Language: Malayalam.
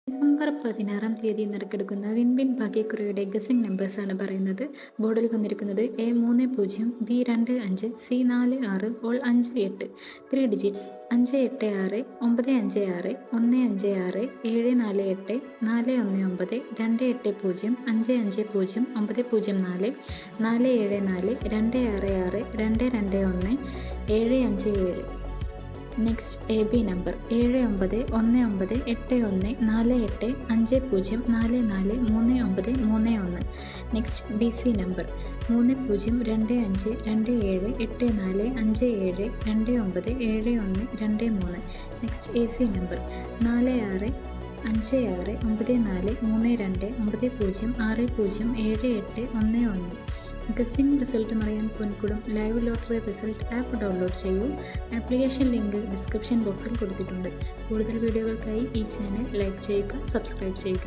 ഡിസംബർ 16-ാം തീയതി നറുക്കെടുക്കുന്ന വിൻവിൻ ഭാഗ്യക്കുറിയുടെ ഗസിംഗ് നമ്പേഴ്സാണ് പറയുന്നത്. ബോർഡിൽ വന്നിരിക്കുന്നത് A30, B25, C46, all 58. 3 digits 586, 956, 156, 748, 419, 280, 550, 904, 474, 266, 221, 757. Next AB number 7015484850443931. Next BC number 3025878457297123. Next AC number 4656943290607811. Guessing result അറിയാൻ Ponkudam live lottery result app download ചെയ്യൂ. ആപ്ലിക്കേഷൻ ലിങ്ക് ഡിസ്ക്രിപ്ഷൻ ബോക്സിൽ കൊടുത്തിട്ടുണ്ട്. കൂടുതൽ വീഡിയോകൾക്കായി ഈ ചാനൽ ലൈക്ക് ചെയ്യുക, സബ്സ്ക്രൈബ് ചെയ്യുക.